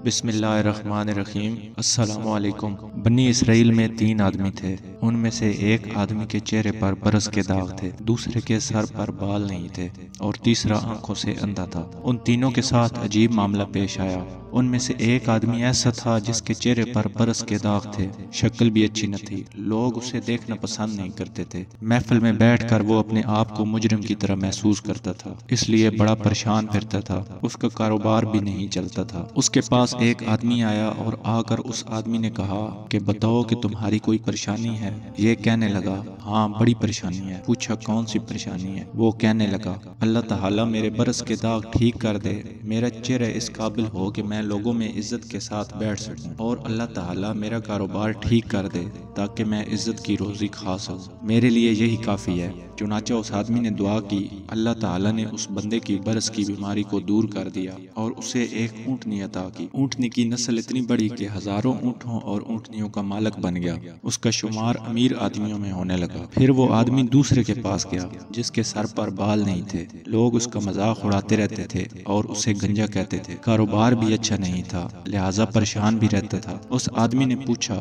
بسم اللہ الرحمن الرحیم۔ السلام علیکم۔ بنی اسرائیل میں 3 آدمی تھے۔ ان میں سے ایک آدمی کے چہرے پر برس کے داغ تھے، دوسرے کے سر پر بال نہیں تھے اور تیسرا آنکھوں سے اندھا تھا۔ ان تینوں کے ساتھ عجیب معاملہ پیش آیا۔ ان میں سے ایک آدمی ایسا تھا جس کے چہرے پر برس کے داغ تھے، شکل بھی اچھی نہ تھی، لوگ اسے دیکھنا پسند نہیں کرتے تھے۔ محفل میں بیٹھ کر وہ اپنے آپ کو مجرم کی طرح محسوس کرتا تھا، اس لیے بڑا پریشان پھرتا تھا۔ اس کا کاروبار بھی نہیں چلتا تھا۔ اس کے پاس ایک آدمی آیا اور آ کر اس آدمی نے کہا کہ بتاؤ کہ تمہاری کوئی پریشانی ہے؟ یہ کہنے لگا ہاں بڑی پریشانی ہے۔ پوچھا کون سی پریشانی ہے؟ وہ کہنے لگا اللہ تعالیٰ میرے برس کے داغ ٹھیک کر دے، میرا چہرہ اس قابل ہو کہ میں لوگوں میں عزت کے ساتھ بیٹھ سکوں، اور اللہ تعالیٰ میرا کاروبار ٹھیک کر دے تاکہ میں عزت کی روزی کھا سکوں، میرے لیے یہی کافی ہے۔ چنانچہ اس آدمی نے دعا کی، اللہ تعالیٰ نے اس بندے کی برس کی بیماری کو دور کر دیا اور اسے ایک اونٹنی عطا کی۔ اونٹنی کی نسل اتنی بڑی کہ ہزاروں اونٹوں اور اونٹنیوں کا مالک بن گیا۔ اس کا شمار امیر آدمیوں میں ہونے لگا۔ پھر وہ آدمی دوسرے کے پاس گیا جس کے سر پر بال نہیں تھے، لوگ اس کا مذاق اڑاتے رہتے تھے اور اسے گنجا کہتے تھے، کاروبار بھی اچھا نہیں تھا لہٰذا پریشان بھی رہتا تھا۔ اس آدمی نے پوچھا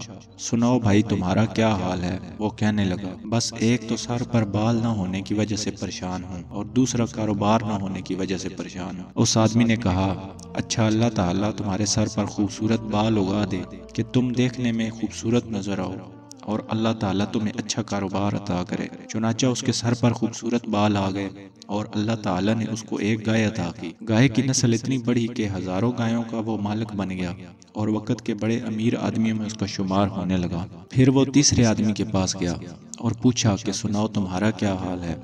سناؤ بھائی تمہارا کیا حال ہے؟ وہ کہنے لگا بس ایک تو سر پر بال نہ ہونے کی وجہ سے پریشان ہوں اور دوسرا کاروبار نہ ہونے کی وجہ سے پریشان ہوں۔ اس آدمی نے کہا اچھا اللہ تعالیٰ تمہارے سر پر خوبصورت بال اگا دے کہ تم دیکھنے میں خوبصورت نظر آؤ اور اللہ تعالیٰ تمہیں اچھا کاروبار عطا کرے۔ چنانچہ اس کے سر پر خوبصورت بال آ گئے اور اللہ تعالیٰ نے اس کو ایک گائے عطا کی۔ گائے کی نسل اتنی بڑی کہ ہزاروں گایوں کا وہ مالک بن گیا اور وقت کے بڑے امیر آدمیوں میں اس کا شمار ہونے لگا۔ پھر وہ تیسرے آدمی کے پاس گیا اور پوچھا کہ سناؤ تمہارا کیا حال ہے؟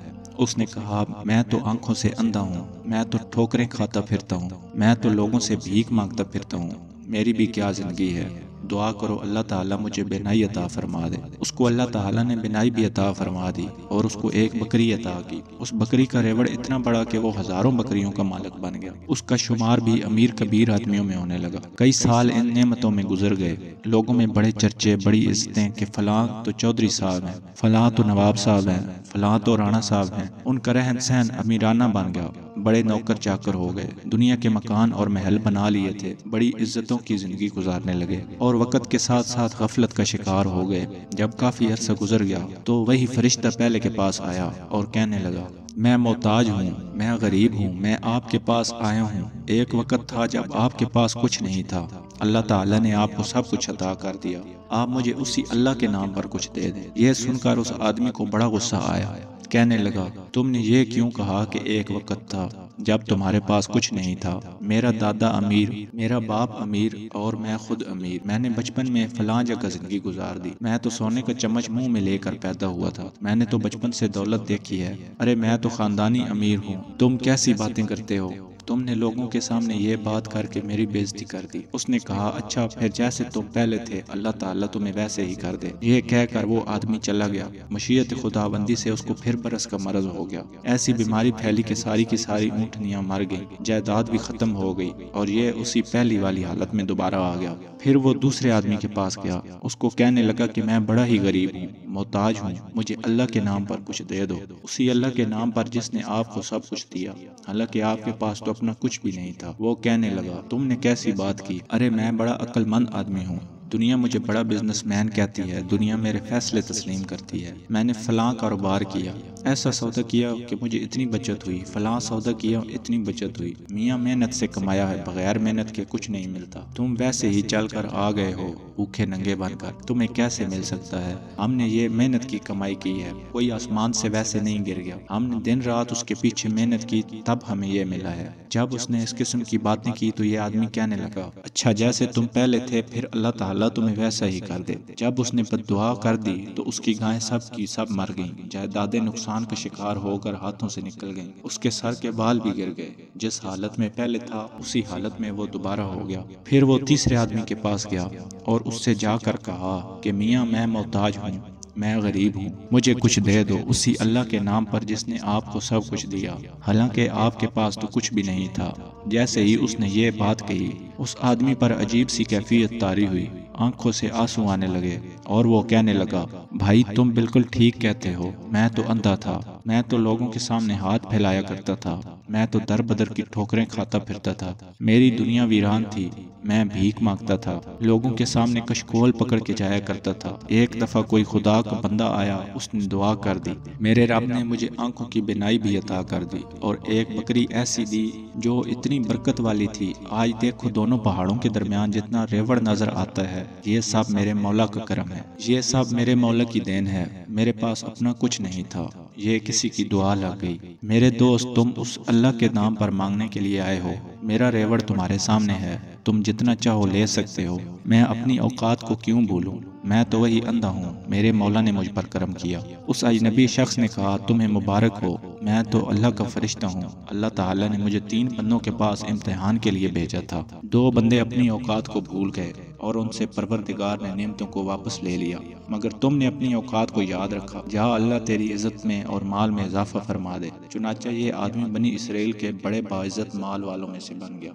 اس نے کہا میں تو آنکھوں سے اندھا ہوں، میں تو ٹھوکریں کھاتا پھرتا ہوں، میں تو لوگوں سے بھیک مانگتا پھرتا ہوں، میری بھی کیا زندگی ہے، دعا کرو اللہ تعالیٰ مجھے بینائی عطا فرما دے۔ اس کو اللہ تعالیٰ نے بینائی بھی عطا فرما دی اور اس کو ایک بکری عطا کی۔ اس بکری کا ریوڑ اتنا بڑا کہ وہ ہزاروں بکریوں کا مالک بن گیا۔ اس کا شمار بھی امیر کبیر آدمیوں میں ہونے لگا۔ کئی سال ان نعمتوں میں گزر گئے، لوگوں میں بڑے چرچے، بڑی عزتیں کہ فلاں تو چودھری صاحب ہیں، فلاں تو نواب صاحب ہیں، فلاں تو رانا صاحب ہیں۔ ان کا رہن سہن امیرانہ بن گیا، بڑے نوکر چاکر ہو گئے، دنیا کے مکان اور محل بنا لیے تھے، بڑی عزتوں کی زندگی گزارنے لگے اور وقت کے ساتھ ساتھ غفلت کا شکار ہو گئے۔ جب کافی عرصہ گزر گیا تو وہی فرشتہ پہلے کے پاس آیا اور کہنے لگا میں محتاج ہوں، میں غریب ہوں، میں آپ کے پاس آیا ہوں۔ ایک وقت تھا جب آپ کے پاس کچھ نہیں تھا، اللہ تعالیٰ نے آپ کو سب کچھ عطا کر دیا، آپ مجھے اسی اللہ کے نام پر کچھ دے دیں۔ یہ سن کر اس آدمی کو بڑا غصہ آیا، کہنے لگا تم نے یہ کیوں کہا کہ ایک وقت تھا جب تمہارے پاس کچھ نہیں تھا؟ میرا دادا امیر، میرا باپ امیر اور میں خود امیر، میں نے بچپن میں فلاں جگہ زندگی گزار دی، میں تو سونے کا چمچ منہ میں لے کر پیدا ہوا تھا، میں نے تو بچپن سے دولت دیکھی ہے، ارے میں تو خاندانی امیر ہوں، تم کیسی باتیں کرتے ہو؟ تم نے لوگوں کے سامنے یہ بات کر کے میری بےزتی کر دی۔ اس نے کہا اچھا پھر جیسے تم پہلے تھے اللہ تعالیٰ تمہیں ویسے ہی کر دے۔ یہ کہہ کر وہ آدمی چلا گیا۔ مشیت خداوندی سے اس کو پھر برس کا مرض ہو گیا، ایسی بیماری پھیلی کہ ساری کی ساری اونٹنیاں مر گئیں، جائیداد بھی ختم ہو گئی اور یہ اسی پہلی والی حالت میں دوبارہ آ گیا۔ پھر وہ دوسرے آدمی کے پاس گیا، اس کو کہنے لگا کہ میں بڑا ہی غریب ہوں، محتاج ہوں، مجھے اللہ کے نام پر کچھ دے دو، اسی اللہ کے نام پر جس نے آپ کو سب کچھ دیا، حالانکہ آپ کے پاس تو اپنا کچھ بھی نہیں تھا۔ وہ کہنے لگا تم نے کیسی بات کی؟ ارے میں بڑا عقل مند آدمی ہوں، دنیا مجھے بڑا بزنس مین کہتی ہے، دنیا میرے فیصلے تسلیم کرتی ہے، میں نے فلاں کاروبار کیا، ایسا سودا کیا کہ مجھے اتنی بچت ہوئی، فلاں سودا کیا اتنی بچت ہوئی، میاں محنت سے کمایا ہے، بغیر محنت کے کچھ نہیں ملتا، تم ویسے ہی چل کر آ گئے ہو بھوکے ننگے بن کر، تمہیں کیسے مل سکتا ہے؟ ہم نے یہ محنت کی کمائی کی ہے، کوئی آسمان سے ویسے نہیں گر گیا، ہم نے دن رات اس کے پیچھے محنت کی تب ہمیں یہ ملا ہے۔ جب اس نے اس قسم کی باتیں کی تو یہ آدمی کہنے لگا اچھا جیسے تم پہلے تھے پھر اللہ تعالیٰ تمہیں ویسا ہی کر دے۔ جب اس نے بد دعا کر دی تو اس کی گائیں سب کی سب مر گئیں، جائیدادیں نقصان کا شکار ہو کر ہاتھوں سے نکل گئیں، اس کے سر کے بال بھی گر گئے، جس حالت میں پہلے تھا اسی حالت میں وہ دوبارہ ہو گیا۔ پھر وہ تیسرے آدمی کے پاس گیا اور اس سے جا کر کہا کہ میاں میں محتاج ہوں، میں غریب ہوں، مجھے کچھ دے دو اسی اللہ کے نام پر جس نے آپ کو سب کچھ دیا، حالانکہ آپ کے پاس تو کچھ بھی نہیں تھا۔ جیسے ہی اس نے یہ بات کہی اس آدمی پر عجیب سی کیفیت طاری ہوئی، آنکھوں سے آنسو آنے لگے اور وہ کہنے لگا بھائی تم بالکل ٹھیک کہتے ہو، میں تو اندھا تھا، میں تو لوگوں کے سامنے ہاتھ پھیلایا کرتا تھا، میں تو در بدر کی ٹھوکریں کھاتا پھرتا تھا، میری دنیا ویران تھی، میں بھیک مانگتا تھا، لوگوں کے سامنے کشکول پکڑ کے جایا کرتا تھا۔ ایک دفعہ کوئی خدا کا بندہ آیا، اس نے دعا کر دی، میرے رب نے مجھے آنکھوں کی بینائی بھی عطا کر دی، اور ایک بکری ایسی دی جو اتنی برکت والی تھی، آج دیکھو دونوں پہاڑوں کے درمیان جتنا ریوڑ نظر آتا ہے، یہ سب میرے مولا کا کرم ہے، یہ سب میرے مولا کی دین ہے، میرے پاس اپنا کچھ نہیں تھا، یہ کسی کی دعا لگ گئی۔ میرے دوست، تم اس اللہ کے نام پر مانگنے کے لیے آئے ہو، میرا ریوڑ تمہارے سامنے ہے، تم جتنا چاہو لے سکتے ہو، میں اپنی اوقات کو کیوں بھولوں، میں تو وہی اندھا ہوں، میرے مولا نے مجھ پر کرم کیا۔ اس اجنبی شخص نے کہا، تمہیں مبارک ہو، میں تو اللہ کا فرشتہ ہوں، اللہ تعالیٰ نے مجھے 3 بندوں کے پاس امتحان کے لیے بھیجا تھا۔ 2 بندے اپنی اوقات کو بھول گئے اور ان سے پروردگار نے نعمتوں کو واپس لے لیا، مگر تم نے اپنی اوقات کو یاد رکھا، جہاں اللہ تیری عزت میں اور مال میں اضافہ فرما دے۔ چنانچہ یہ آدمی بنی اسرائیل کے بڑے باعزت مال والوں میں سے بن گیا۔